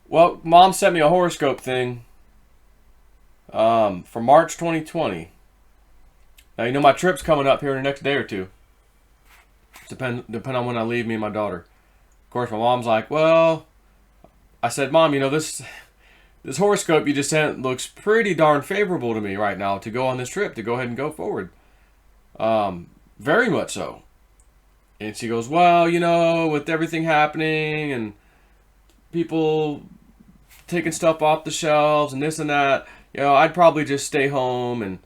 Well, Mom sent me a horoscope thing for March 2020. Now, you know my trip's coming up here in the next day or two. Depend on when I leave me and my daughter. Of course, my mom's like, well, I said, Mom, this horoscope you just sent looks pretty darn favorable to me right now to go on this trip, to go ahead and go forward. Very much so. And she goes, well, with everything happening and people taking stuff off the shelves and this and that, I'd probably just stay home. And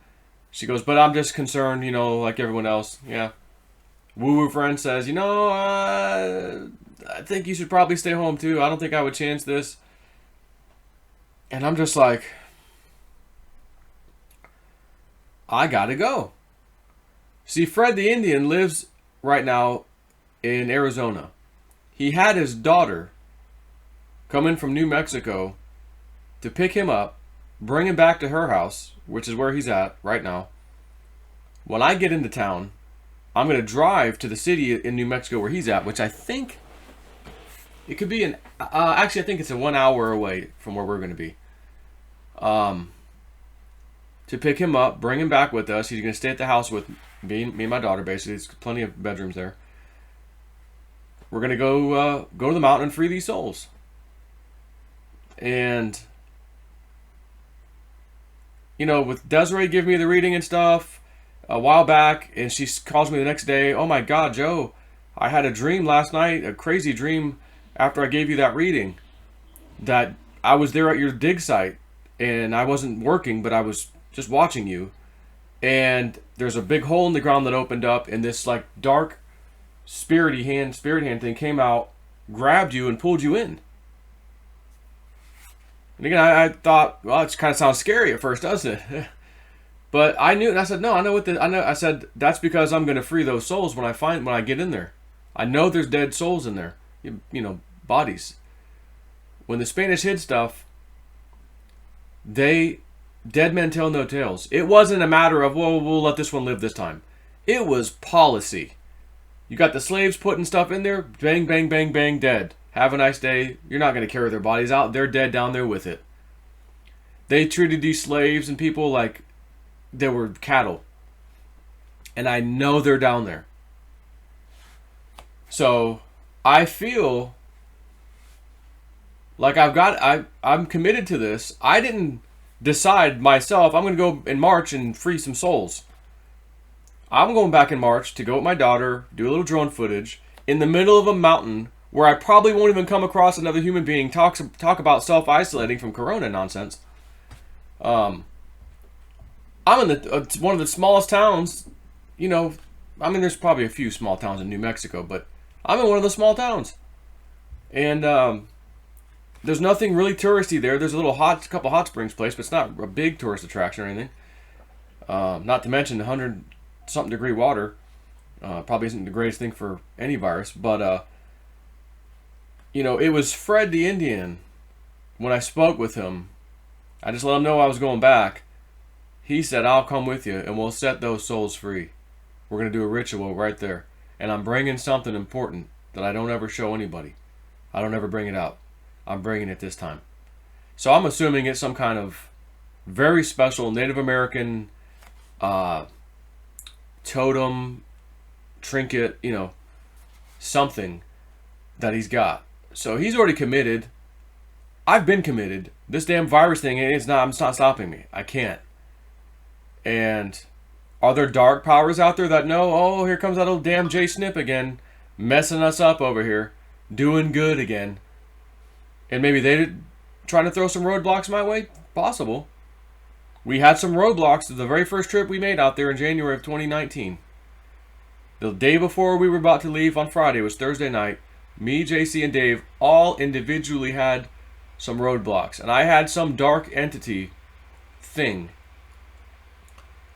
she goes, but I'm just concerned, like everyone else. Yeah. Woo-woo friend says, I think you should probably stay home too. I don't think I would chance this. And I'm just like, I gotta go. See, Fred the Indian lives right now in Arizona. He had his daughter come in from New Mexico to pick him up, bring him back to her house, which is where he's at right now. When I get into town, I'm going to drive to the city in New Mexico where he's at, which I think it could be actually I think it's a 1 hour away from where we're going to be. To pick him up, bring him back with us. He's going to stay at the house with me and my daughter, basically. There's plenty of bedrooms there. We're going to go to the mountain and free these souls. And, with Desiree giving me the reading and stuff a while back, and she calls me the next day, oh my God, Joe, I had a dream last night, a crazy dream after I gave you that reading, that I was there at your dig site, and I wasn't working, but I was just watching you, and there's a big hole in the ground that opened up, and this like dark spirit hand thing came out, grabbed you, and pulled you in. And again, I thought, well, it kind of sounds scary at first, doesn't it? But I knew, and I said, no, I know. I said, that's because I'm going to free those souls when I get in there. I know there's dead souls in there, bodies. When the Spanish hid stuff, dead men tell no tales. It wasn't a matter of, well, we'll let this one live this time. It was policy. You got the slaves putting stuff in there, bang, bang, bang, bang, dead. Have a nice day. You're not going to carry their bodies out. They're dead down there with it. They treated these slaves and people like they were cattle. And I know they're down there. So I feel like I'm committed to this. I didn't decide myself, I'm going to go in March and free some souls. I'm going back in March to go with my daughter, do a little drone footage in the middle of a mountain where I probably won't even come across another human being, talk about self-isolating from corona nonsense. I'm in one of the smallest towns, there's probably a few small towns in New Mexico, but I'm in one of the small towns. And there's nothing really touristy there. There's a couple hot springs place, but it's not a big tourist attraction or anything. Not to mention 100-something degree water. Probably isn't the greatest thing for any virus, but it was Fred the Indian. When I spoke with him, I just let him know I was going back. He said, I'll come with you and we'll set those souls free. We're going to do a ritual right there. And I'm bringing something important that I don't ever show anybody. I don't ever bring it out. I'm bringing it this time. So I'm assuming it's some kind of very special Native American totem, trinket, something that he's got. So he's already committed. I've been committed. This damn virus thing, it's not stopping me. I can't. And are there dark powers out there that know, oh, here comes that old damn Jay Snip again, messing us up over here, doing good again. And maybe they're trying to throw some roadblocks my way? Possible. We had some roadblocks to the very first trip we made out there in January of 2019. The day before we were about to leave on Friday, it was Thursday night, me, JC, and Dave all individually had some roadblocks. And I had some dark entity thing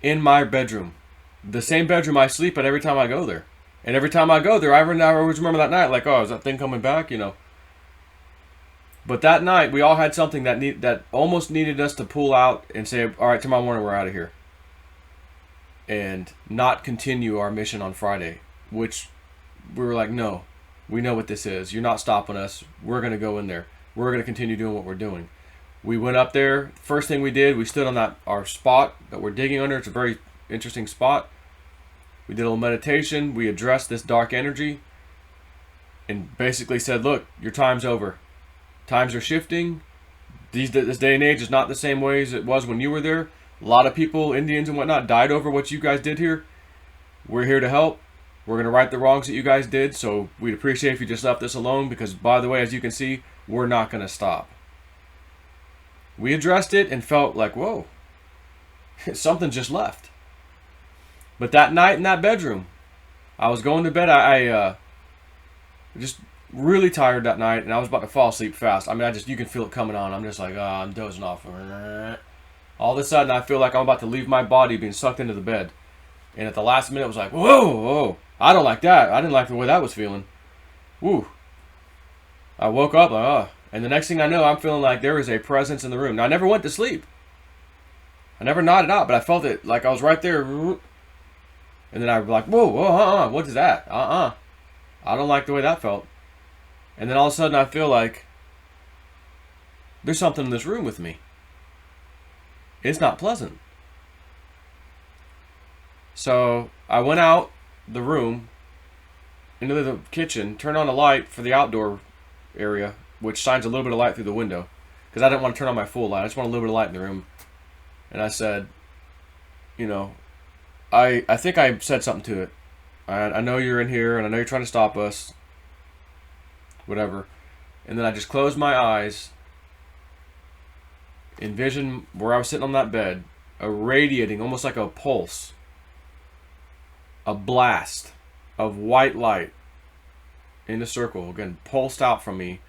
in my bedroom. The same bedroom I sleep at every time I go there. And every time I go there, I always remember that night, like, oh, is that thing coming back? But that night, we all had something that almost needed us to pull out and say, all right, tomorrow morning we're out of here. And not continue our mission on Friday. Which we were like, no, we know what this is. You're not stopping us. We're going to go in there. we're going to continue doing what we're doing. We went up there. First thing we did, we stood on our spot that we're digging under. It's a very interesting spot. We did a little meditation. We addressed this dark energy and basically said, look, your time's over. Times are shifting. This day and age is not the same way as it was when you were there. A lot of people, Indians and whatnot, died over what you guys did here. We're here to help. We're going to right the wrongs that you guys did. So we'd appreciate if you just left this alone because, by the way, as you can see, we're not going to stop. We addressed it and felt like, whoa, something just left. But that night in that bedroom, I was going to bed. I just really tired that night, and I was about to fall asleep fast. I mean, you can feel it coming on. I'm just like, I'm dozing off. All of a sudden, I feel like I'm about to leave my body being sucked into the bed. And at the last minute, I was like, whoa, I don't like that. I didn't like the way that was feeling. Woo. I woke up, and the next thing I know, I'm feeling like there is a presence in the room. Now, I never went to sleep. I never nodded out, but I felt it like I was right there. And then I was like, whoa, what is that? I don't like the way that felt. And then all of a sudden, I feel like there's something in this room with me. It's not pleasant. So I went out the room into the kitchen, turned on a light for the outdoor area, which shines a little bit of light through the window, because I didn't want to turn on my full light. I just want a little bit of light in the room. And I said, I think I said something to it. I know you're in here, and I know you're trying to stop us. Whatever. And then I just closed my eyes, envisioned where I was sitting on that bed, irradiating almost like a pulse, a blast of white light in a circle, again, pulsed out from me,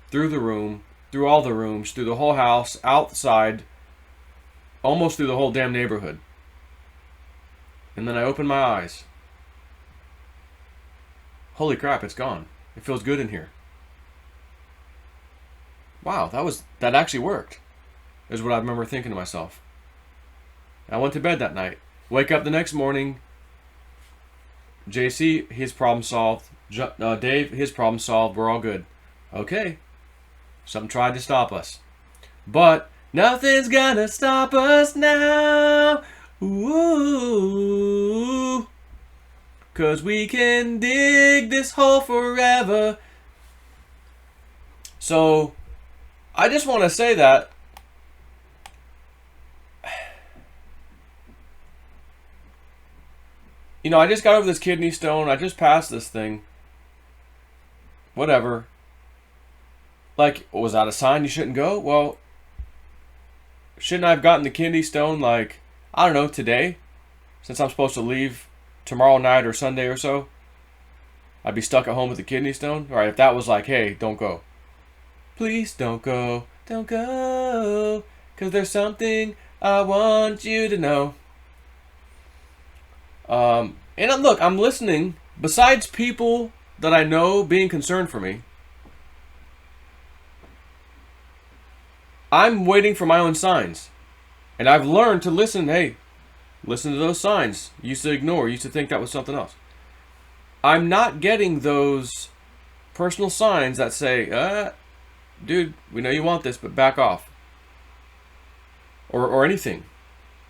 through the room, through all the rooms, through the whole house, outside, almost through the whole damn neighborhood. And then I opened my eyes. Holy crap, it's gone. It feels good in here. Wow, that actually worked, is what I remember thinking to myself. I went to bed that night. Wake up the next morning. JC, his problem solved. Dave, his problem solved. We're all good. Okay. Something tried to stop us. But nothing's gonna stop us now. Ooh. 'Cause we can dig this hole forever. So, I just want to say that I just got over this kidney stone. I just passed this thing. Whatever. Like, was that a sign you shouldn't go? Well, shouldn't I have gotten the kidney stone, I don't know, today? Since I'm supposed to leave tomorrow night or Sunday or so? I'd be stuck at home with the kidney stone? Alright, if that was like, hey, don't go. Please don't go. Don't go. 'Cause there's something I want you to know. And look, I'm listening. Besides people that I know being concerned for me, I'm waiting for my own signs. And I've learned to listen. Hey, listen to those signs. Used to ignore. Used to think that was something else. I'm not getting those personal signs that say, dude, we know you want this, but back off. Or anything.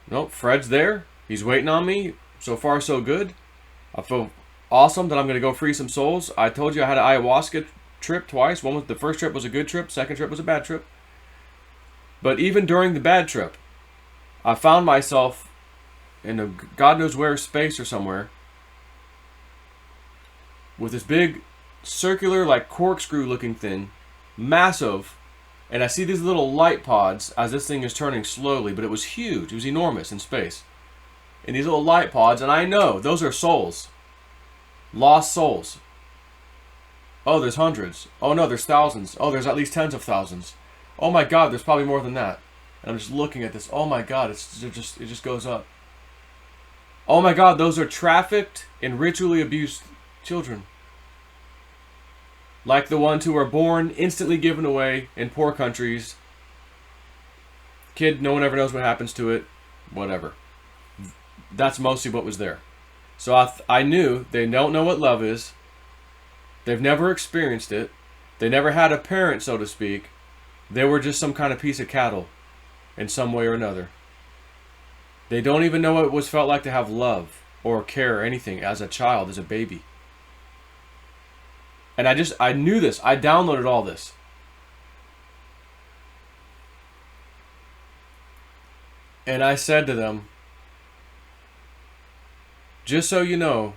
Nope, Fred's there. He's waiting on me. So far, so good. I feel awesome that I'm going to go free some souls. I told you I had an ayahuasca trip twice. The first trip was a good trip. Second trip was a bad trip. But even during the bad trip, I found myself in a God knows where space or somewhere with this big circular, corkscrew looking thing, massive, and I see these little light pods as this thing is turning slowly, but it was huge. It was enormous in space. And these little light pods, and I know those are souls. Lost souls. Oh, there's hundreds. Oh no, there's thousands. Oh, there's at least tens of thousands. Oh my God, there's probably more than that. And I'm just looking at this. Oh my God, it just goes up. Oh my God, those are trafficked and ritually abused children. Like the ones who are born, instantly given away in poor countries. Kid, no one ever knows what happens to it. Whatever. That's mostly what was there. So I knew they don't know what love is. They've never experienced it. They never had a parent, so to speak. They were just some kind of piece of cattle in some way or another. They don't even know what it was felt like to have love or care or anything as a child, as a baby. And I knew this. I downloaded all this. And I said to them, just so you know,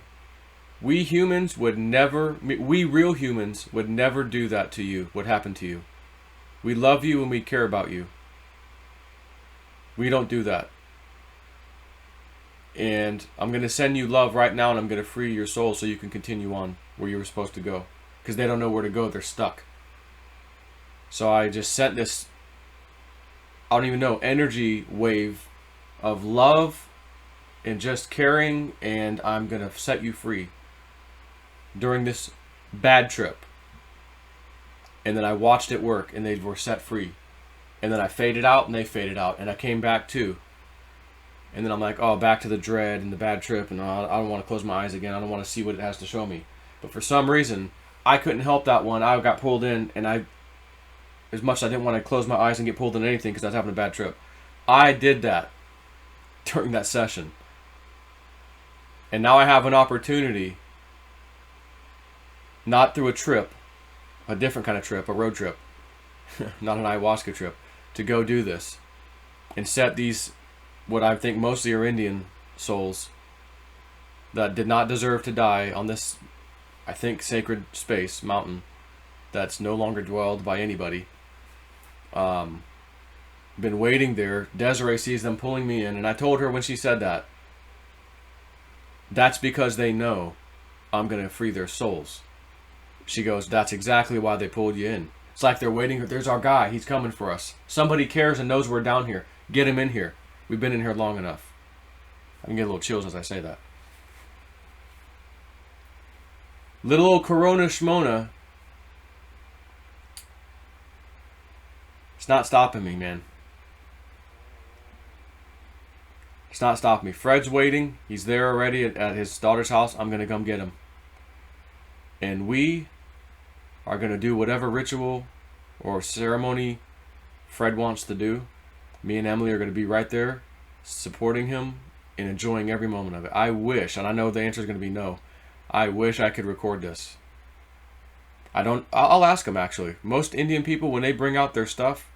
we real humans would never do that to you, what happened to you. We love you and we care about you. We don't do that. And I'm going to send you love right now, and I'm going to free your soul so you can continue on where you were supposed to go. Because they don't know where to go. They're stuck. So I just sent this, I don't even know, energy wave of love and just caring, and I'm going to set you free during this bad trip. And then I watched it work, and they were set free. And then I faded out, and they faded out, and I came back too. And then I'm like, oh, back to the dread and the bad trip, and I don't want to close my eyes again. I don't want to see what it has to show me. But for some reason, I couldn't help that one. I got pulled in, and as much as I didn't want to close my eyes and get pulled into anything because I was having a bad trip, I did that during that session. And now I have an opportunity, not through a trip, a different kind of trip, a road trip, not an ayahuasca trip, to go do this and set these, what I think mostly are Indian souls that did not deserve to die on this, I think, sacred space, mountain, that's no longer dwelled by anybody. Been waiting there. Desiree sees them pulling me in, and I told her when she said that, that's because they know I'm going to free their souls. She goes, that's exactly why they pulled you in. It's like they're waiting. There's our guy. He's coming for us. Somebody cares and knows we're down here. Get him in here. We've been in here long enough. I can get a little chills as I say that. Little old Corona Shmona. It's not stopping me, man. It's not stopping me. Fred's waiting. He's there already at his daughter's house. I'm going to come get him. And we are going to do whatever ritual or ceremony Fred wants to do. Me and Emily are going to be right there supporting him and enjoying every moment of it. I wish, and I know the answer is going to be no, I wish I could record this. I'll ask him actually. Most Indian people, when they bring out their stuff,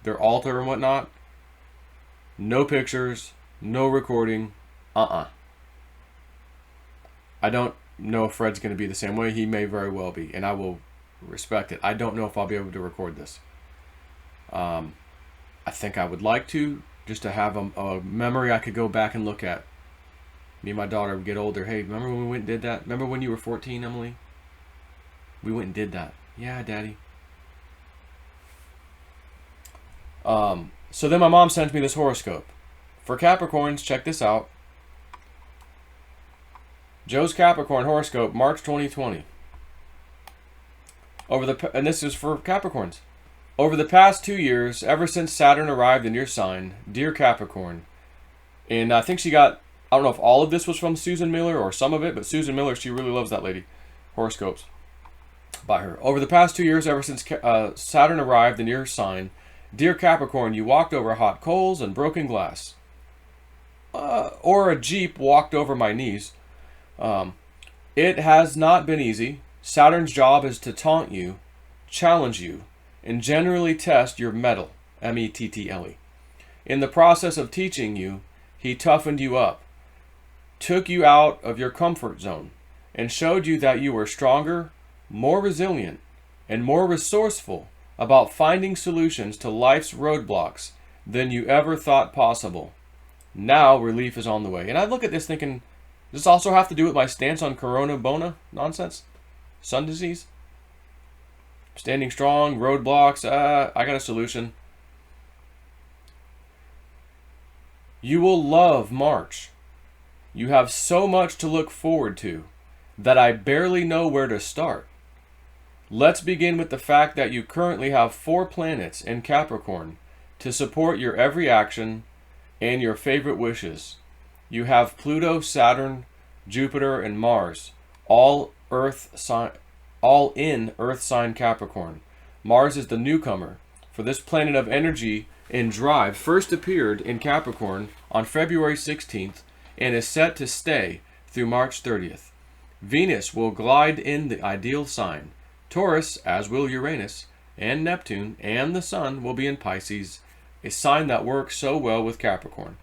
their altar and whatnot, no pictures, no recording, I don't know if Fred's going to be the same way. He may very well be, and I will respect it. I don't know if I'll be able to record this. I think I would like to, just to have a memory I could go back and look at. Me and my daughter would get older. Hey, remember when we went and did that? Remember when you were 14, Emily? We went and did that. Yeah, Daddy. So then my mom sent me this horoscope. For Capricorns, check this out. Joe's Capricorn Horoscope, March 2020. And this is for Capricorns. Over the past 2 years, ever since Saturn arrived in your sign, dear Capricorn, and I think she got, I don't know if all of this was from Susan Miller or some of it, but Susan Miller, she really loves that lady. Horoscopes by her. Over the past 2 years, ever since Saturn arrived in your sign, dear Capricorn, you walked over hot coals and broken glass. Or a Jeep walked over my knees. It has not been easy. Saturn's job is to taunt you, challenge you, and generally test your mettle, M-E-T-T-L-E. In the process of teaching you, he toughened you up, took you out of your comfort zone, and showed you that you were stronger, more resilient, and more resourceful about finding solutions to life's roadblocks than you ever thought possible. Now relief is on the way. And I look at this thinking, does this also have to do with my stance on Corona Bona nonsense? Sun disease? Standing strong, roadblocks, I got a solution. You will love March. You have so much to look forward to that I barely know where to start. Let's begin with the fact that you currently have 4 planets in Capricorn to support your every action and your favorite wishes. You have Pluto, Saturn, Jupiter, and Mars, all in Earth sign Capricorn. Mars is the newcomer, For this planet of energy and drive first appeared in Capricorn on February 16th and is set to stay through March 30th. Venus will glide in the ideal sign. Taurus, as will Uranus, and Neptune, and the Sun will be in Pisces, a sign that works so well with Capricorn.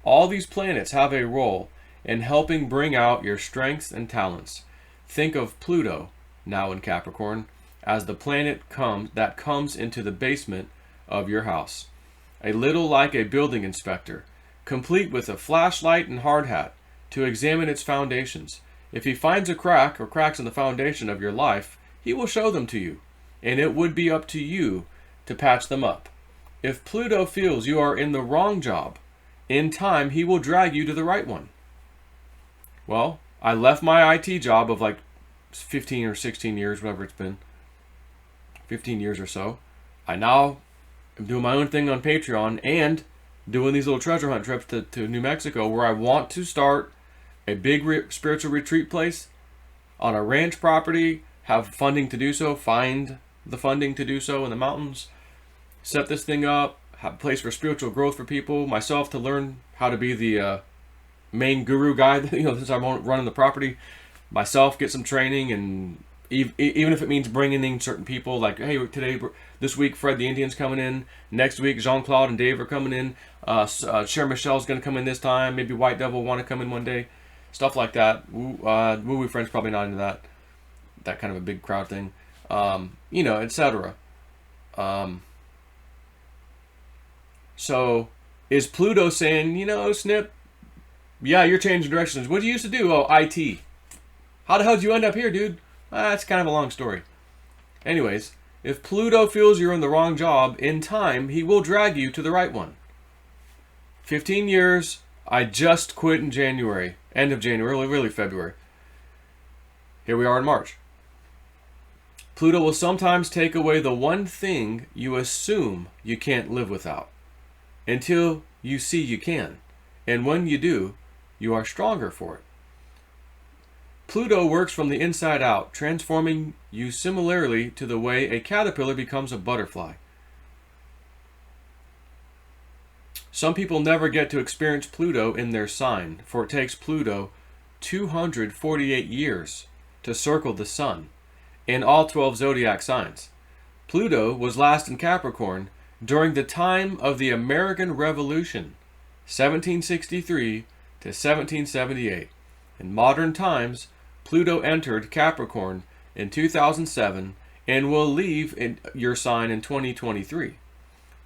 All these planets have a role in helping bring out your strengths and talents. Think of Pluto, now in Capricorn, as the planet that comes into the basement of your house. A little like a building inspector, complete with a flashlight and hard hat to examine its foundations. If he finds a crack or cracks in the foundation of your life, he will show them to you, and it would be up to you to patch them up. If Pluto feels you are in the wrong job, in time he will drag you to the right one. Well, I left my IT job of like 15 or 16 years, whatever it's been, 15 years or so. I now am doing my own thing on Patreon and doing these little treasure hunt trips to New Mexico, where I want to start a big spiritual retreat place on a ranch property, have funding to do so, find the funding to do so in the mountains, set this thing up, have a place for spiritual growth for people, myself to learn how to be the main guru guy, since I'm running the property, myself get some training, and even if it means bringing in certain people, like, hey, this week Fred the Indian's coming in, next week Jean-Claude and Dave are coming in, Cher Michelle's going to come in this time, maybe White Devil will want to come in one day, stuff like that. Woo Friend's probably not into that kind of a big crowd thing, etc. So is Pluto saying, Snip, yeah, you're changing directions. What did you used to do? Oh, IT. How the hell did you end up here, dude? That's kind of a long story. Anyways, if Pluto feels you're in the wrong job, in time, he will drag you to the right one. 15 years, I just quit in January. End of January, really February. Here we are in March. Pluto will sometimes take away the one thing you assume you can't live without, until you see you can. And when you do, you are stronger for it. Pluto works from the inside out, transforming you similarly to the way a caterpillar becomes a butterfly. Some people never get to experience Pluto in their sign, for it takes Pluto 248 years to circle the sun in all 12 zodiac signs. Pluto was last in Capricorn during the time of the American Revolution, 1763 to 1778. In modern times, Pluto entered Capricorn in 2007 and will leave your sign in 2023.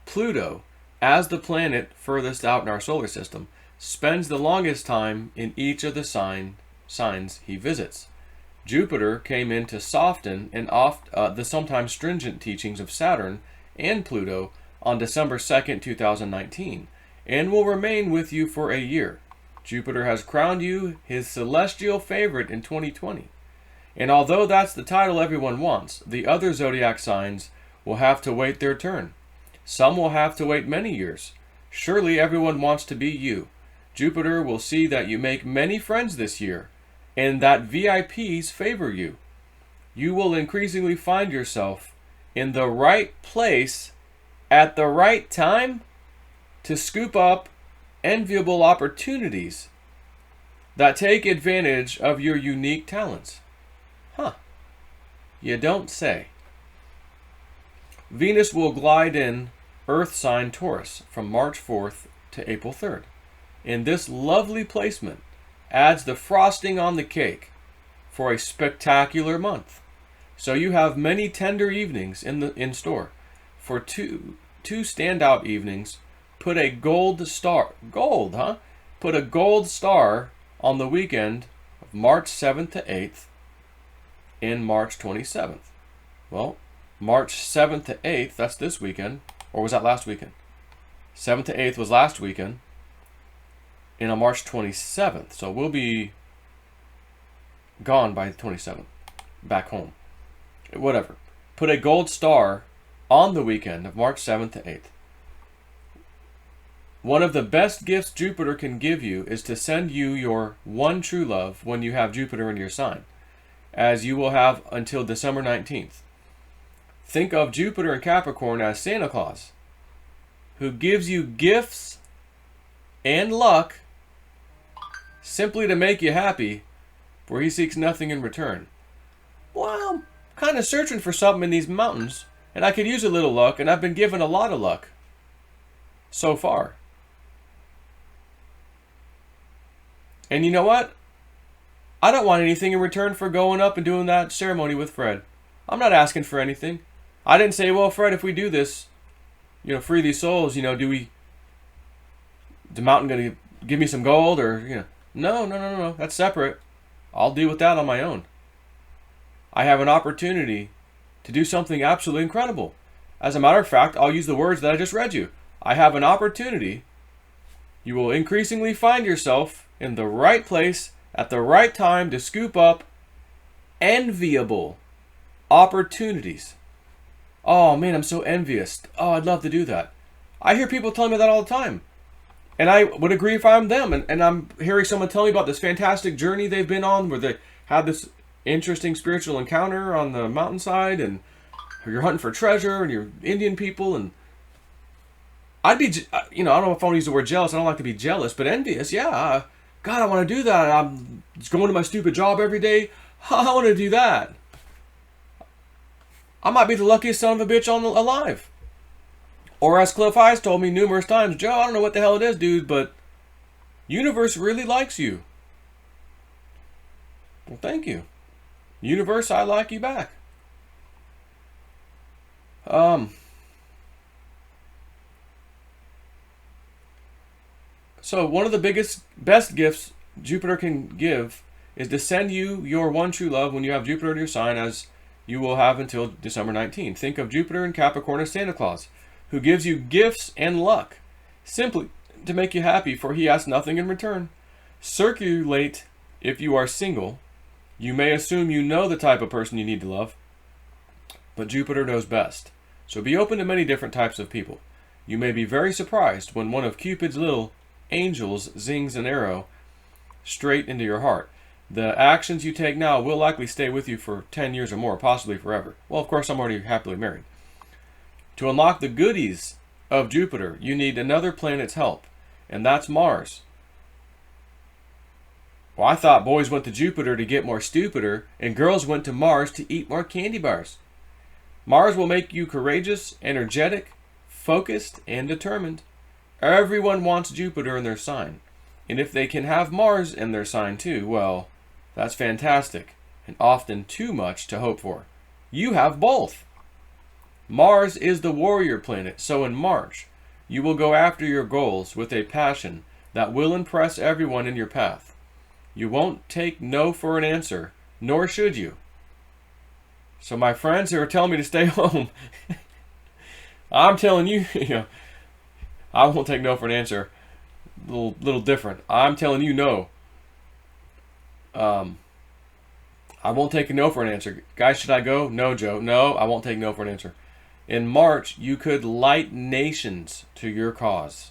Pluto, as the planet furthest out in our solar system, spends the longest time in each of the signs he visits. Jupiter came in to soften the sometimes stringent teachings of Saturn and Pluto on December 2nd, 2019, and will remain with you for a year. Jupiter has crowned you his celestial favorite in 2020. And although that's the title everyone wants, the other zodiac signs will have to wait their turn. Some will have to wait many years. Surely everyone wants to be you. Jupiter will see that you make many friends this year, and that VIPs favor you. You will increasingly find yourself in the right place at the right time to scoop up enviable opportunities that take advantage of your unique talents. You don't say. Venus will glide in Earth sign Taurus from March 4th to April 3rd. And this lovely placement adds the frosting on the cake for a spectacular month. So you have many tender evenings in store. For two standout evenings, put a gold star. Gold, huh? Put a gold star on the weekend of March 7th to 8th and March 27th. Well, March 7th to 8th, that's this weekend. Or was that last weekend? 7th to 8th was last weekend. And on March 27th. So we'll be gone by the 27th. Back home. Whatever. Put a gold star on the weekend of March 7th to 8th. One of the best gifts Jupiter can give you is to send you your one true love when you have Jupiter in your sign, as you will have until December 19th. Think of Jupiter and Capricorn as Santa Claus, who gives you gifts and luck simply to make you happy, where he seeks nothing in return. Well, I'm kind of searching for something in these mountains, and I could use a little luck, and I've been given a lot of luck so far. And you know what? I don't want anything in return for going up and doing that ceremony with Fred. I'm not asking for anything. I didn't say, well, Fred, if we do this, free these souls, the mountain going to give me some gold or, No. That's separate. I'll deal with that on my own. I have an opportunity to do something absolutely incredible. As a matter of fact, I'll use the words that I just read you. I have an opportunity. You will increasingly find yourself in the right place at the right time to scoop up enviable opportunities. Oh man, I'm so envious. Oh, I'd love to do that. I hear people telling me that all the time. And I would agree if I'm them. And I'm hearing someone tell me about this fantastic journey they've been on where they had this interesting spiritual encounter on the mountainside and you're hunting for treasure and you're Indian people. And I'd be, I don't know if I want to use the word jealous. I don't like to be jealous, but envious. Yeah. God, I want to do that. I'm just going to my stupid job every day. I want to do that. I might be the luckiest son of a bitch alive. Or as Cliff Highs told me numerous times, Joe, I don't know what the hell it is, dude, but universe really likes you. Well, thank you. Universe, I like you back. So one of the best gifts Jupiter can give is to send you your one true love when you have Jupiter in your sign, as you will have until December 19th. Think of Jupiter and Capricorn as Santa Claus, who gives you gifts and luck, simply to make you happy, for he asks nothing in return. Circulate if you are single. You may assume you know the type of person you need to love, but Jupiter knows best. So be open to many different types of people. You may be very surprised when one of Cupid's little angels zings an arrow straight into your heart. The actions you take now will likely stay with you for 10 years or more, possibly forever. Well, of course, I'm already happily married. To unlock the goodies of Jupiter, you need another planet's help, and that's Mars. Well, I thought boys went to Jupiter to get more stupider, and girls went to Mars to eat more candy bars. Mars will make you courageous, energetic, focused, and determined. Everyone wants Jupiter in their sign, and if they can have Mars in their sign too, well, that's fantastic, and often too much to hope for. You have both. Mars is the warrior planet, so in March, you will go after your goals with a passion that will impress everyone in your path. You won't take no for an answer, nor should you. So my friends who are telling me to stay home, I'm telling you, I won't take no for an answer. Little different. I'm telling you no. I won't take a no for an answer. Guys, should I go? No, Joe. No, I won't take no for an answer. In March, you could light nations to your cause.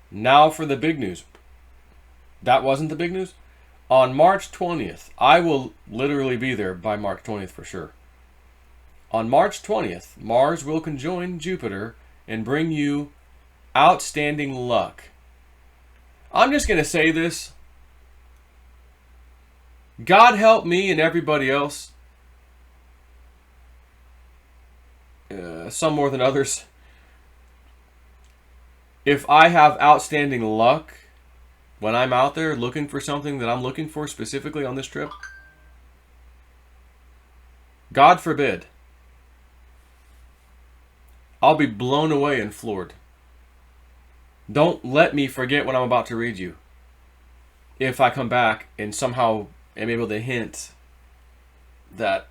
Now for the big news. That wasn't the big news? On March 20th, I will literally be there by March 20th for sure. On March 20th, Mars will conjoin Jupiter and bring you outstanding luck. I'm just going to say this. God help me and everybody else. Some more than others. If I have outstanding luck when I'm out there looking for something that I'm looking for specifically on this trip, God forbid, I'll be blown away and floored. Don't let me forget what I'm about to read you. If I come back and somehow am able to hint that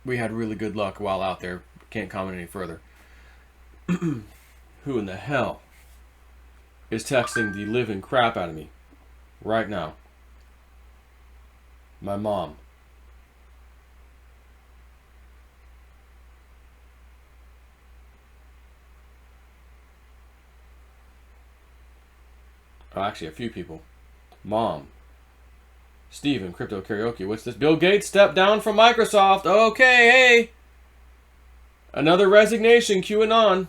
we had really good luck while out there, can't comment any further. Who in the hell is texting the living crap out of me right now? My mom. Oh, actually, a few people. Mom, Steven, Crypto Karaoke. What's this? Bill Gates stepped down from Microsoft. Okay, hey. Another resignation, QAnon.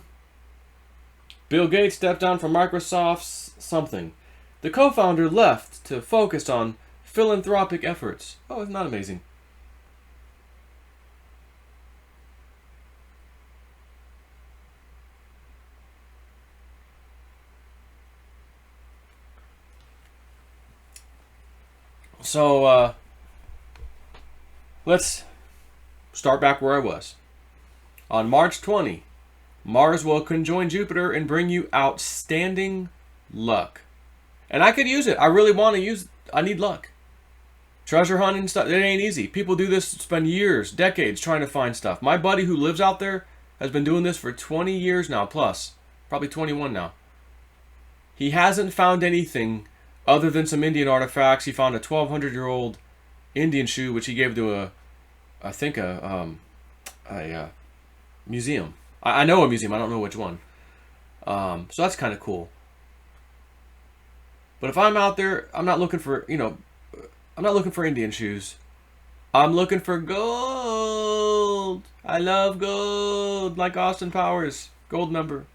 Bill Gates stepped down from Microsoft's something. The co-founder left to focus on philanthropic efforts. Oh, isn't that amazing? So, let's start back where I was. On March 20, Mars will conjoin Jupiter and bring you outstanding luck. And I could use it. I really want to use it. I need luck. Treasure hunting stuff, it ain't easy. People do this, spend years, decades trying to find stuff. My buddy who lives out there has been doing this for 20 years now, plus. Probably 21 now. He hasn't found anything other than some Indian artifacts. He found a 1,200-year-old Indian shoe, which he gave to I think a museum. I know a museum. I don't know which one. So that's kind of cool. But if I'm out there, I'm not looking for, I'm not looking for Indian shoes. I'm looking for gold. I love gold, like Austin Powers, gold member.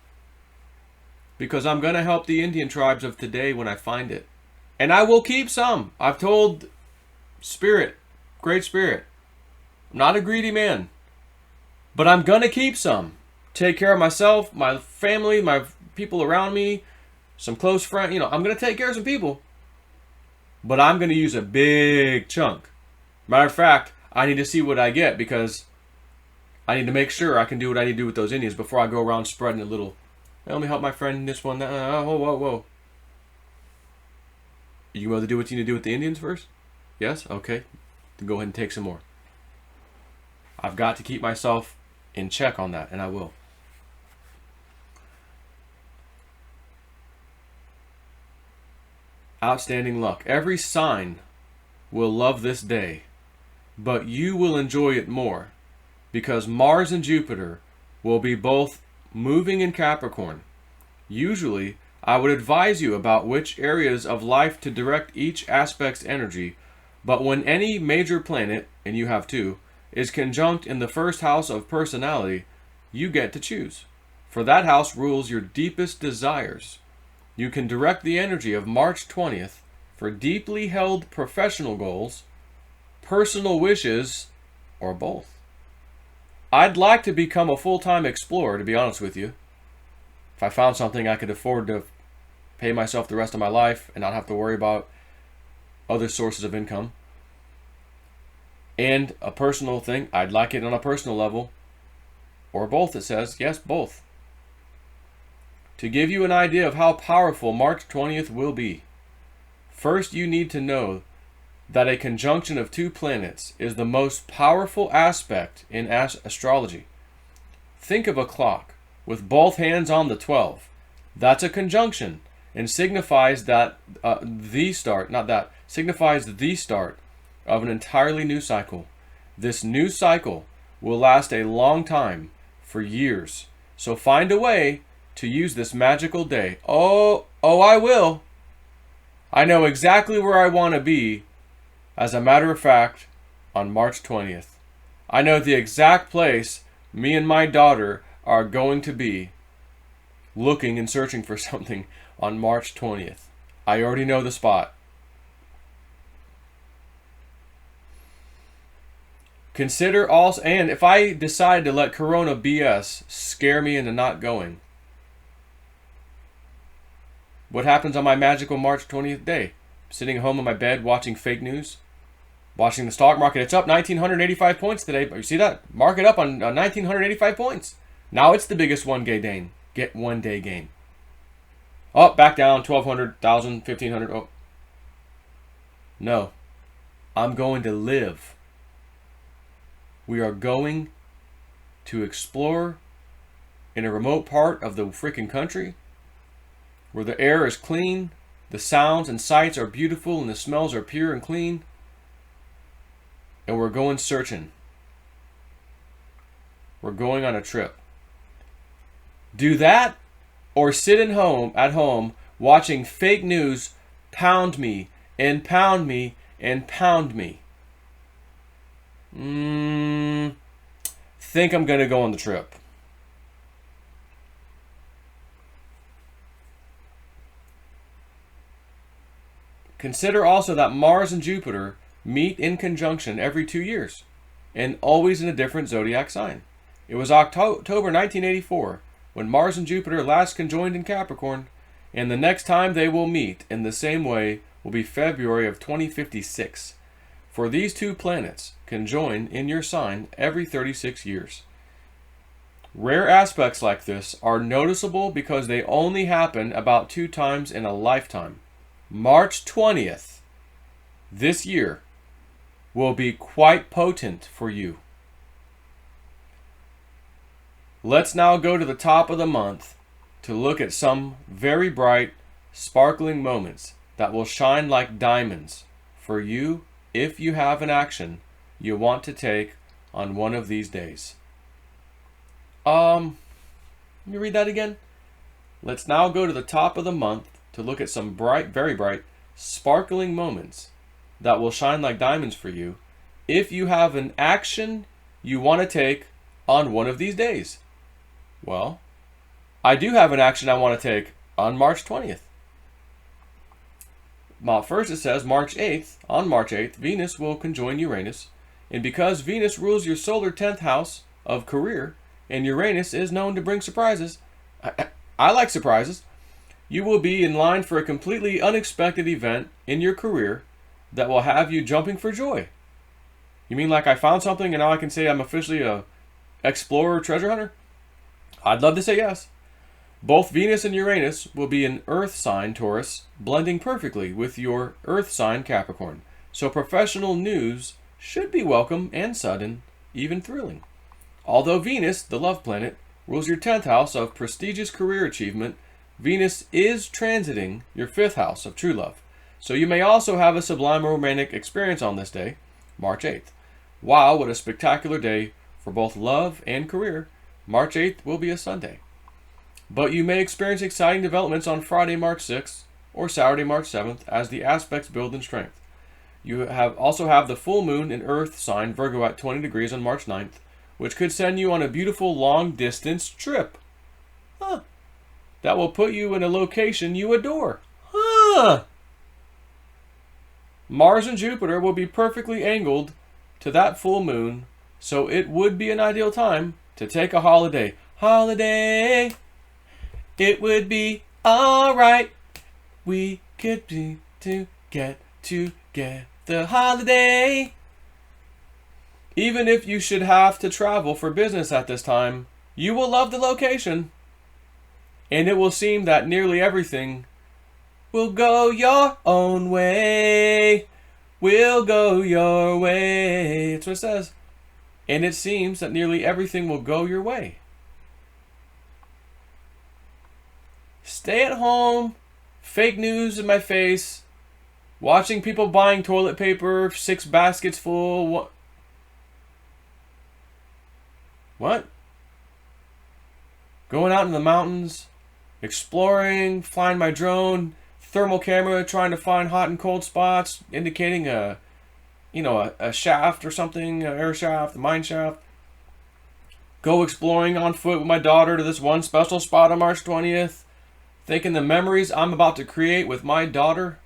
Because I'm going to help the Indian tribes of today when I find it. And I will keep some. I've told Spirit, Great Spirit, I'm not a greedy man. But I'm going to keep some. Take care of myself, my family, my people around me, some close friends. I'm going to take care of some people. But I'm going to use a big chunk. Matter of fact, I need to see what I get because I need to make sure I can do what I need to do with those Indians before I go around spreading a little. Hey, let me help my friend this one. Whoa. You want to do what you need to do with the Indians first? Yes? Okay. Then go ahead and take some more. I've got to keep myself in check on that, and I will. Outstanding luck. Every sign will love this day, but you will enjoy it more because Mars and Jupiter will be both moving in Capricorn. Usually, I would advise you about which areas of life to direct each aspect's energy, but when any major planet, and you have two, is conjunct in the first house of personality, you get to choose. For that house rules your deepest desires. You can direct the energy of March 20th for deeply held professional goals, personal wishes, or both. I'd like to become a full-time explorer, to be honest with you. If I found something I could afford to pay myself the rest of my life and not have to worry about other sources of income. And a personal thing, I'd like it on a personal level. Or both, it says. Yes, both. To give you an idea of how powerful March 20th will be, first you need to know that a conjunction of two planets is the most powerful aspect in astrology. Think of a clock with both hands on the 12. That's a conjunction and signifies that signifies the start of an entirely new cycle. This new cycle will last a long time, for years. So find a way to use this magical day. Oh, I will. I know exactly where I want to be, as a matter of fact, on March 20th. I know the exact place me and my daughter are going to be looking and searching for something on March 20th. I already know the spot. Consider also, and if I decide to let Corona BS scare me into not going, what happens on my magical March 20th day? Sitting home in my bed watching fake news, watching the stock market. It's up 1,985 points today. You see that? Market up on 1,985 points. Now it's the biggest one day gain. Oh, back down 1,200, 1,000, 1,500. Oh. No. I'm going to live. We are going to explore in a remote part of the freaking country where the air is clean, the sounds and sights are beautiful, and the smells are pure and clean. And we're going searching. We're going on a trip. Do that or sit at home watching fake news pound me and and pound me. Think I'm going to go on the trip. Consider also that Mars and Jupiter meet in conjunction every 2 years, and always in a different zodiac sign. It was October 1984 when Mars and Jupiter last conjoined in Capricorn, and the next time they will meet in the same way will be February of 2056. For these two planets conjoin in your sign every 36 years. Rare aspects like this are noticeable because they only happen about 2 times in a lifetime. March 20th this year will be quite potent for you. Let's now go to the top of the month to look at some very bright, sparkling moments that will shine like diamonds for you if you have an action you want to take on one of these days. Let me read that again. Let's now go to the top of the month to look at some bright, very bright, sparkling moments that will shine like diamonds for you if you have an action you want to take on one of these days. Well, I do have an action I want to take on March 20th. First it says March 8th. On March 8th, Venus will conjoin Uranus. And because Venus rules your solar 10th house of career, and Uranus is known to bring surprises, I like surprises, you will be in line for a completely unexpected event in your career that will have you jumping for joy. You mean like I found something and now I can say I'm officially a explorer treasure hunter? I'd love to say yes. Both Venus and Uranus will be in Earth sign Taurus, blending perfectly with your Earth sign Capricorn. So professional news should be welcome and sudden, even thrilling. Although Venus, the love planet, rules your 10th house of prestigious career achievement, Venus is transiting your 5th house of true love. So you may also have a sublime romantic experience on this day, March 8th. Wow, what a spectacular day for both love and career. March 8th will be a Sunday. But you may experience exciting developments on Friday, March 6th, or Saturday, March 7th, as the aspects build in strength. You also have the full moon in Earth sign Virgo at 20 degrees on March 9th, which could send you on a beautiful long-distance trip. That will put you in a location you adore. Mars and Jupiter will be perfectly angled to that full moon, so it would be an ideal time to take a holiday. Holiday! It would be alright. We could be to get the holiday. Even if you should have to travel for business at this time, you will love the location. And it will seem that nearly everything will go your own way. Will go your way. That's what it says. And it seems that nearly everything will go your way. Stay at home, fake news in my face, watching people buying toilet paper, 6 baskets full. What? Going out in the mountains, exploring, flying my drone, thermal camera, trying to find hot and cold spots, indicating a shaft or something, an air shaft, a mine shaft. Go exploring on foot with my daughter to this one special spot on March 20th. Thinking the memories I'm about to create with my daughter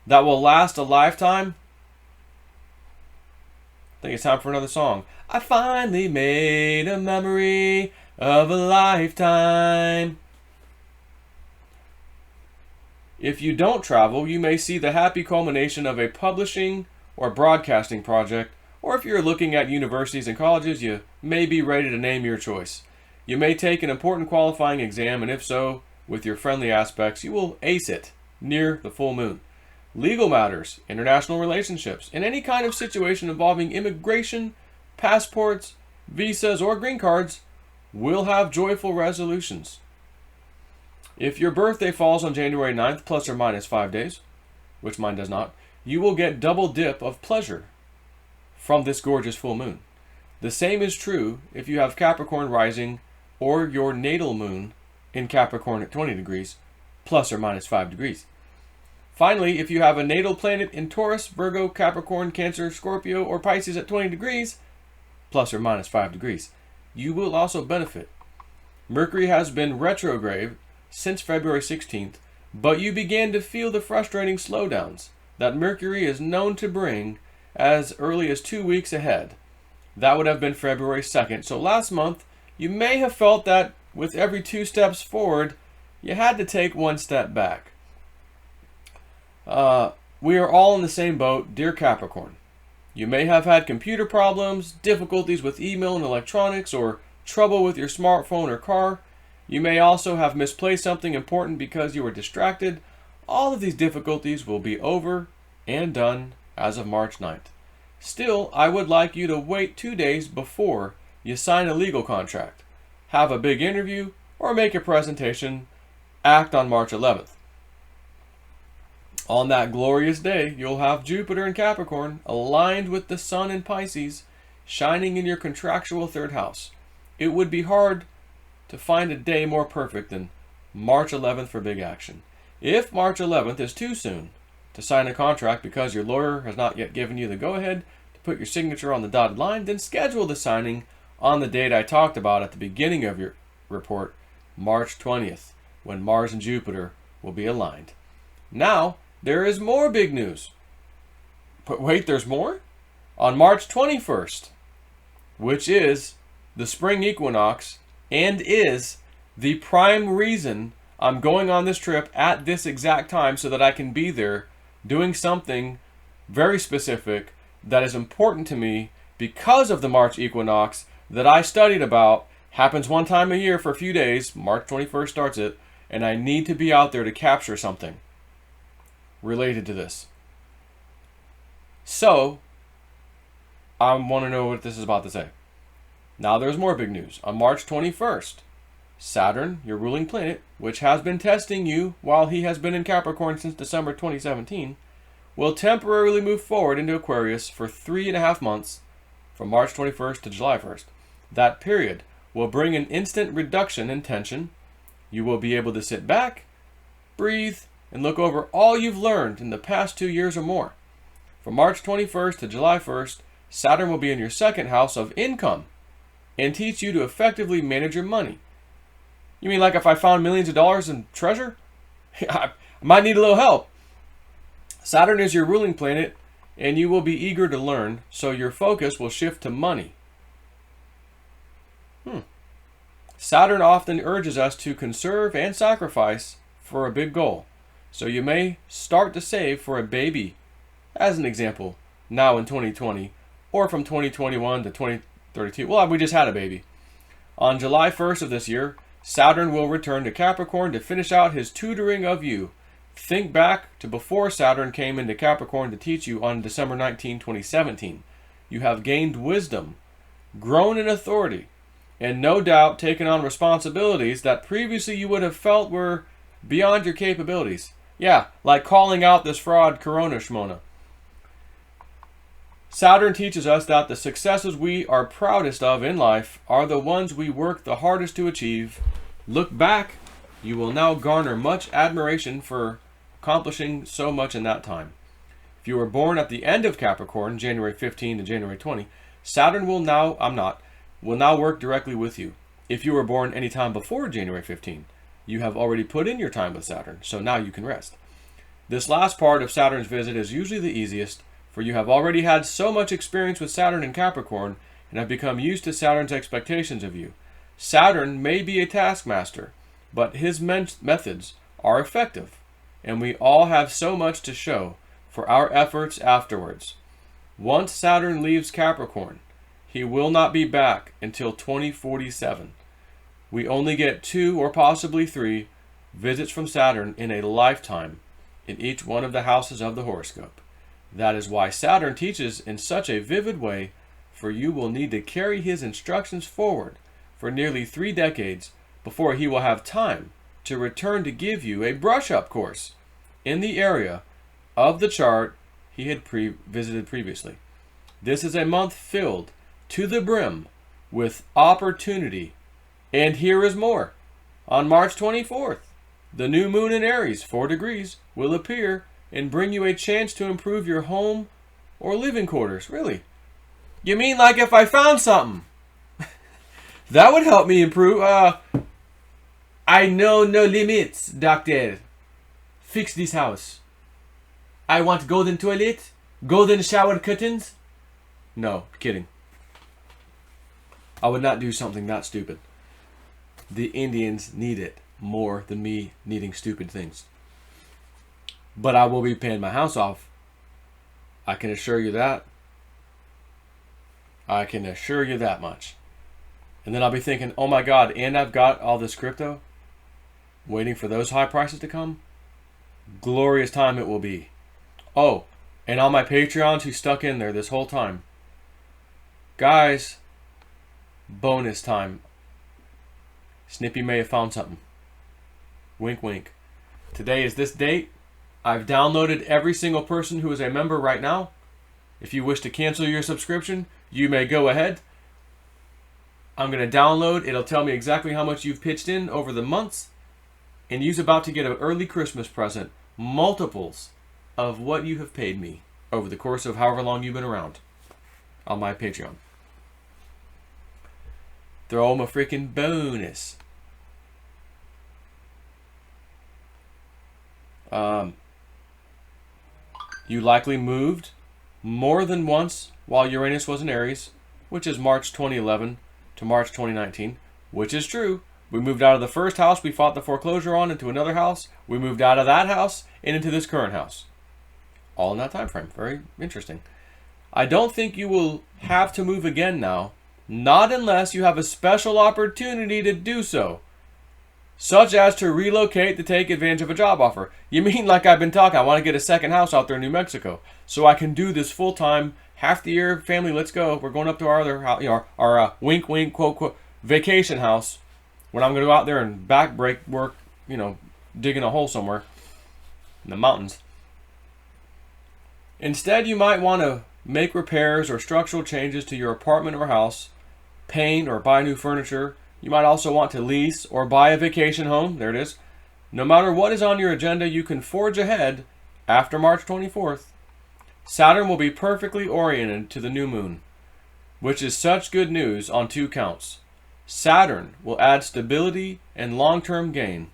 that will last a lifetime. I think it's time for another song. I finally made a memory of a lifetime. If you don't travel, you may see the happy culmination of a publishing or broadcasting project, or if you're looking at universities and colleges, you may be ready to name your choice. You may take an important qualifying exam, and if so, with your friendly aspects, you will ace it near the full moon. Legal matters, international relationships, and any kind of situation involving immigration, passports, visas, or green cards will have joyful resolutions. If your birthday falls on January 9th, plus or minus 5 days, which mine does not, you will get double dip of pleasure from this gorgeous full moon. The same is true if you have Capricorn rising or your natal moon in Capricorn at 20 degrees, plus or minus 5 degrees. Finally, if you have a natal planet in Taurus, Virgo, Capricorn, Cancer, Scorpio, or Pisces at 20 degrees, plus or minus 5 degrees, you will also benefit. Mercury has been retrograde since February 16th, but you began to feel the frustrating slowdowns that Mercury is known to bring as early as 2 weeks ahead. That would have been February 2nd. So last month, you may have felt that with every 2 steps forward, you had to take 1 step back. We are all in the same boat, dear Capricorn. You may have had computer problems, difficulties with email and electronics, or trouble with your smartphone or car. You may also have misplaced something important because you were distracted. All of these difficulties will be over and done as of March 9th. Still, I would like you to wait 2 days before you sign a legal contract, have a big interview, or make a presentation. Act on March 11th. On that glorious day, you'll have Jupiter in Capricorn aligned with the Sun in Pisces, shining in your contractual 3rd house. It would be hard to find a day more perfect than March 11th for big action. If March 11th is too soon to sign a contract because your lawyer has not yet given you the go-ahead to put your signature on the dotted line, then schedule the signing on the date I talked about at the beginning of your report, March 20th, when Mars and Jupiter will be aligned. Now, there is more big news. But wait, there's more? On March 21st, which is the spring equinox and is the prime reason I'm going on this trip at this exact time so that I can be there doing something very specific that is important to me because of the March equinox that I studied about. Happens 1 time a year for a few days. March 21st starts it, and I need to be out there to capture something related to this. So, I want to know what this is about to say. Now there's more big news. On March 21st, Saturn, your ruling planet, which has been testing you while he has been in Capricorn since December 2017, will temporarily move forward into Aquarius for 3.5 months, from March 21st to July 1st. That period will bring an instant reduction in tension. You will be able to sit back, breathe, and look over all you've learned in the past 2 years or more. From March 21st to July 1st, Saturn will be in your 2nd house of income and teach you to effectively manage your money. You mean like if I found millions of dollars in treasure? I might need a little help. Saturn is your ruling planet, and you will be eager to learn, so your focus will shift to money. Saturn often urges us to conserve and sacrifice for a big goal. So you may start to save for a baby, as an example, now in 2020, or from 2021 to 2032. Well, we just had a baby. On July 1st of this year, Saturn will return to Capricorn to finish out his tutoring of you. Think back to before Saturn came into Capricorn to teach you on December 19, 2017. You have gained wisdom, grown in authority, and no doubt taken on responsibilities that previously you would have felt were beyond your capabilities. Yeah, like calling out this fraud Corona Shmona. Saturn teaches us that the successes we are proudest of in life are the ones we work the hardest to achieve. Look back, you will now garner much admiration for accomplishing so much in that time. If you were born at the end of Capricorn, January 15 to January 20, Saturn will now work directly with you. If you were born any time before January 15, you have already put in your time with Saturn, so now you can rest. This last part of Saturn's visit is usually the easiest, for you have already had so much experience with Saturn in Capricorn and have become used to Saturn's expectations of you. Saturn may be a taskmaster, but his methods are effective, and we all have so much to show for our efforts afterwards. Once Saturn leaves Capricorn, he will not be back until 2047. We only get 2 or possibly 3 visits from Saturn in a lifetime in each one of the houses of the horoscope. That is why Saturn teaches in such a vivid way, for you will need to carry his instructions forward for nearly 3 decades before he will have time to return to give you a brush-up course in the area of the chart he had visited previously. This is a month filled to the brim with opportunity. And here is more. On March 24th, the new moon in Aries, 4 degrees, will appear and bring you a chance to improve your home or living quarters. Really? You mean like if I found something? That would help me improve. I know no limits, doctor. Fix this house. I want golden toilet, golden shower curtains. No, kidding. I would not do something that stupid. The Indians need it more than me needing stupid things. But I will be paying my house off. I can assure you that. I can assure you that much. And then I'll be thinking, oh my God, and I've got all this crypto waiting for those high prices to come. Glorious time it will be. Oh, and all my Patreons who stuck in there this whole time. Guys, bonus time. Snippy may have found something. Wink, wink. Today is this date. I've downloaded every single person who is a member right now. If you wish to cancel your subscription, you may go ahead. I'm going to download. It'll tell me exactly how much you've pitched in over the months. And you're about to get an early Christmas present. Multiples of what you have paid me over the course of however long you've been around on my Patreon. Throw them a freaking bonus. You likely moved more than once while Uranus was in Aries, which is March 2011 to March 2019, which is true. We moved out of the first house we fought the foreclosure on into another house. We moved out of that house and into this current house. All in that time frame. Very interesting. I don't think you will have to move again now, not unless you have a special opportunity to do so, such as to relocate to take advantage of a job offer. You mean like I've been talking, I want to get a second house out there in New Mexico so I can do this full time, half the year, family, let's go. We're going up to our other house, our wink, wink, quote, quote, vacation house when I'm going to go out there and back break work, digging a hole somewhere in the mountains. Instead, you might want to make repairs or structural changes to your apartment or house, paint or buy new furniture. You might also want to lease or buy a vacation home. There it is. No matter what is on your agenda, you can forge ahead after March 24th. Saturn will be perfectly oriented to the new moon, which is such good news on two counts. Saturn will add stability and long-term gain,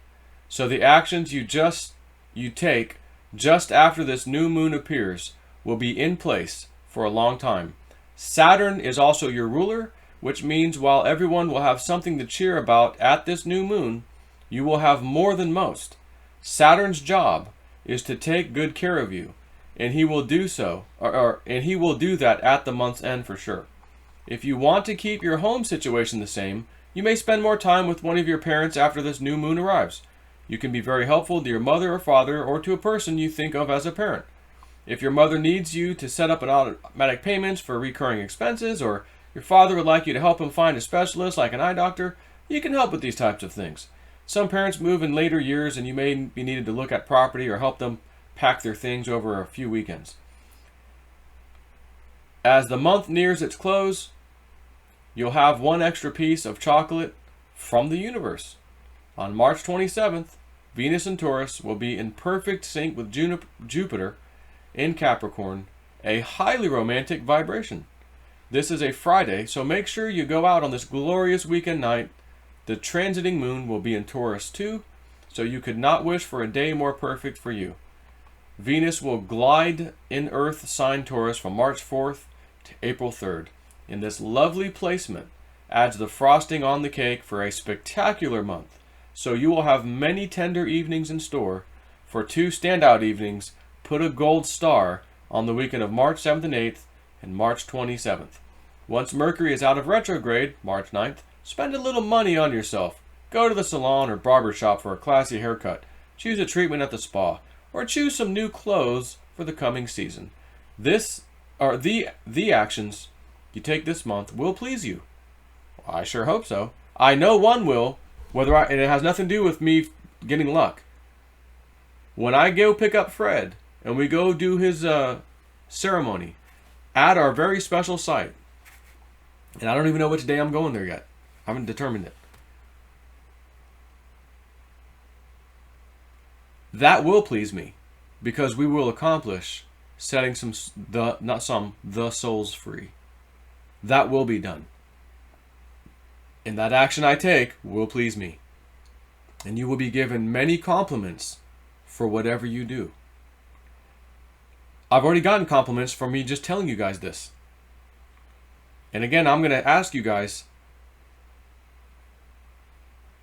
so the actions you take just after this new moon appears will be in place for a long time. Saturn is also your ruler, which means while everyone will have something to cheer about at this new moon, you will have more than most. Saturn's job is to take good care of you, and he will do so, and he will do that at the month's end for sure. If you want to keep your home situation the same, you may spend more time with one of your parents after this new moon arrives. You can be very helpful to your mother or father or to a person you think of as a parent. If your mother needs you to set up an automatic payments for recurring expenses, or your father would like you to help him find a specialist like an eye doctor, you can help with these types of things. Some parents move in later years and you may be needed to look at property or help them pack their things over a few weekends. As the month nears its close, you'll have one extra piece of chocolate from the universe. On March 27th, Venus in Taurus will be in perfect sync with Jupiter in Capricorn, a highly romantic vibration. This is a Friday, so make sure you go out on this glorious weekend night. The transiting moon will be in Taurus too, so you could not wish for a day more perfect for you. Venus will glide in Earth sign Taurus from March 4th to April 3rd. In this lovely placement adds the frosting on the cake for a spectacular month. So you will have many tender evenings in store. For two standout evenings, put a gold star on the weekend of March 7th and 8th and March 27th. Once Mercury is out of retrograde, March 9th, spend a little money on yourself. Go to the salon or barber shop for a classy haircut. Choose a treatment at the spa, or choose some new clothes for the coming season. This are the actions you take this month will please you. I sure hope so. I know one will, and it has nothing to do with me getting luck. When I go pick up Fred and we go do his ceremony at our very special site, and I don't even know which day I'm going there yet. I haven't determined it. That will please me. because we will accomplish setting the souls free. That will be done. And that action I take will please me. And you will be given many compliments for whatever you do. I've already gotten compliments from me just telling you guys this. And again, I'm going to ask you guys,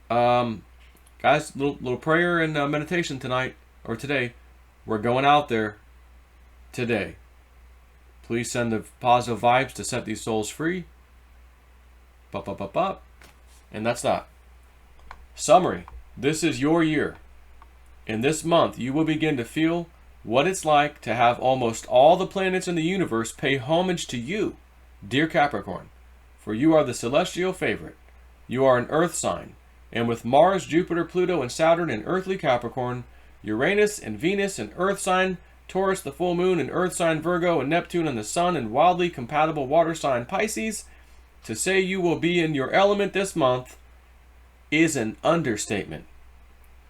little prayer and meditation tonight, or today. We're going out there today. Please send the positive vibes to set these souls free. And that's that. Summary. This is your year. In this month, you will begin to feel what it's like to have almost all the planets in the universe pay homage to you, dear Capricorn, for you are the celestial favorite. You are an earth sign, and with Mars, Jupiter, Pluto, and Saturn in earthly Capricorn, Uranus and Venus in earth sign, Taurus, the full moon in earth sign Virgo, and Neptune and the sun in wildly compatible water sign Pisces, to say you will be in your element this month is an understatement.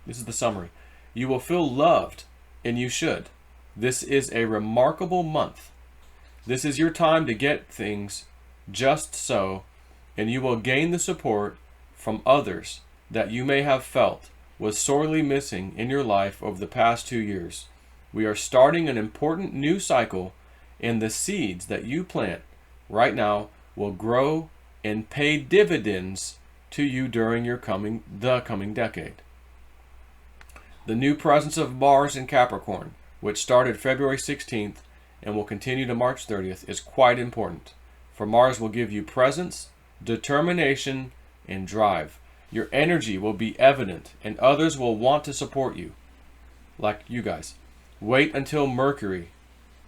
This is the summary. You will feel loved, and you should. This is a remarkable month. This is your time to get things just so, and you will gain the support from others that you may have felt was sorely missing in your life over the past 2 years. We are starting an important new cycle, and the seeds that you plant right now will grow and pay dividends to you during the coming decade. The new presence of Mars in Capricorn, which started February 16th and will continue to March 30th, is quite important. For Mars will give you presence, determination, and drive. Your energy will be evident, and others will want to support you, like you guys. Wait until Mercury,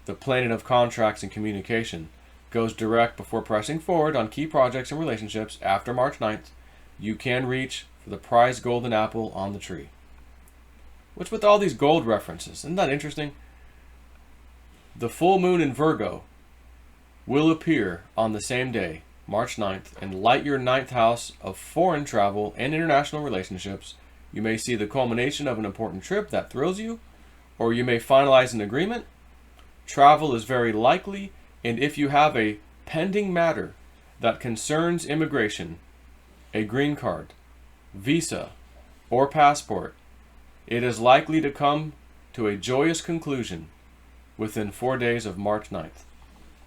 the planet of contracts and communication, goes direct before pressing forward on key projects and relationships after March 9th. You can reach for the prized golden apple on the tree. What's with all these gold references? Isn't that interesting? The full moon in Virgo will appear on the same day, March 9th, and light your 9th house of foreign travel and international relationships. You may see the culmination of an important trip that thrills you, or you may finalize an agreement. Travel is very likely, and if you have a pending matter that concerns immigration, a green card, visa, or passport, it is likely to come to a joyous conclusion within 4 days of March 9th.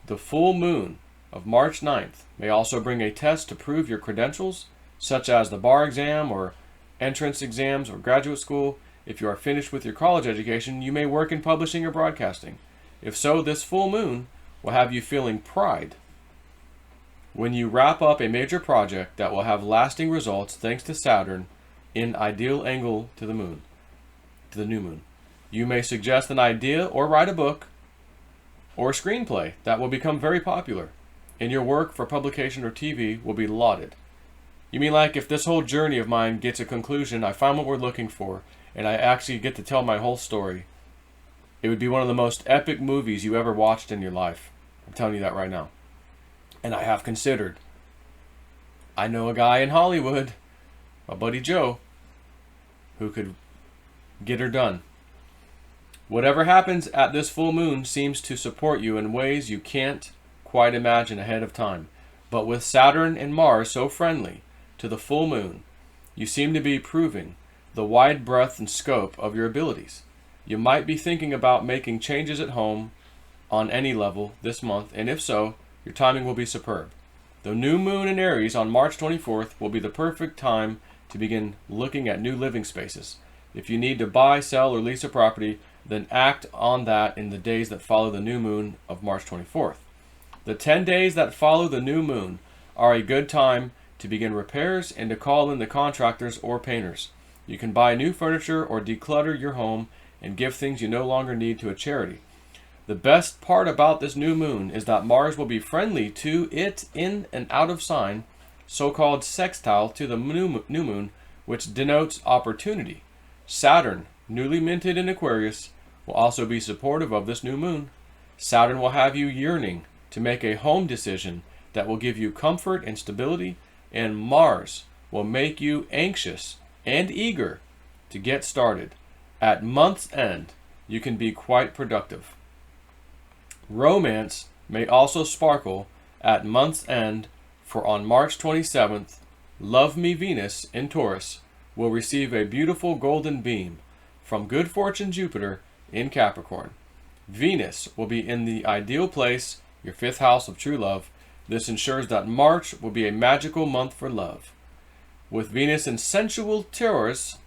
The full moon of March 9th may also bring a test to prove your credentials, such as the bar exam or entrance exams or graduate school. If you are finished with your college education, you may work in publishing or broadcasting. If so, this full moon will have you feeling pride when you wrap up a major project that will have lasting results thanks to Saturn in ideal angle to the moon, to the new moon. You may suggest an idea or write a book or a screenplay that will become very popular, and your work for publication or TV will be lauded. You mean like if this whole journey of mine gets a conclusion, I find what we're looking for, and I actually get to tell my whole story, it would be one of the most epic movies you ever watched in your life. I'm telling you that right now. And I have considered. I know a guy in Hollywood, my buddy Joe, who could get her done. Whatever happens at this full moon seems to support you in ways you can't quite imagine ahead of time. But with Saturn and Mars so friendly to the full moon, you seem to be proving the wide breadth and scope of your abilities. You might be thinking about making changes at home on any level this month, and if so, your timing will be superb. The new moon in Aries on March 24th will be the perfect time to begin looking at new living spaces. If you need to buy, sell, or lease a property, then act on that in the days that follow the new moon of March 24th. The 10 days that follow the new moon are a good time to begin repairs and to call in the contractors or painters. You can buy new furniture or declutter your home and give things you no longer need to a charity. The best part about this new moon is that Mars will be friendly to it in and out of sign, so-called sextile to the new moon, which denotes opportunity. Saturn, newly minted in Aquarius, will also be supportive of this new moon. Saturn will have you yearning to make a home decision that will give you comfort and stability, and Mars will make you anxious and eager to get started. At month's end, you can be quite productive. Romance may also sparkle at month's end, for on March 27th, Love Me Venus in Taurus will receive a beautiful golden beam from good fortune Jupiter in Capricorn. Venus will be in the ideal place, your 5th house of true love. This ensures that March will be a magical month for love. With Venus in sensual Taurus,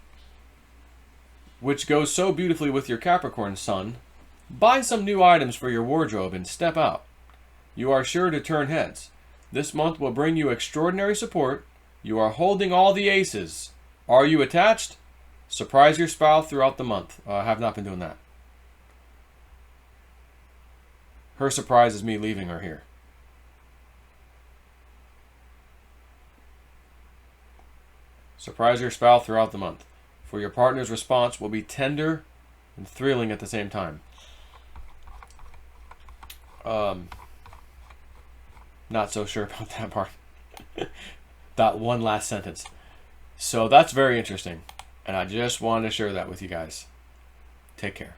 which goes so beautifully with your Capricorn sun, buy some new items for your wardrobe and step out. You are sure to turn heads. This month will bring you extraordinary support. You are holding all the aces. Are you attached? Surprise your spouse throughout the month. I have not been doing that. Her surprise is me leaving her here. Surprise your spouse throughout the month. For your partner's response will be tender and thrilling at the same time. Not so sure about that part. That one last sentence. So that's very interesting. And I just wanted to share that with you guys. Take care.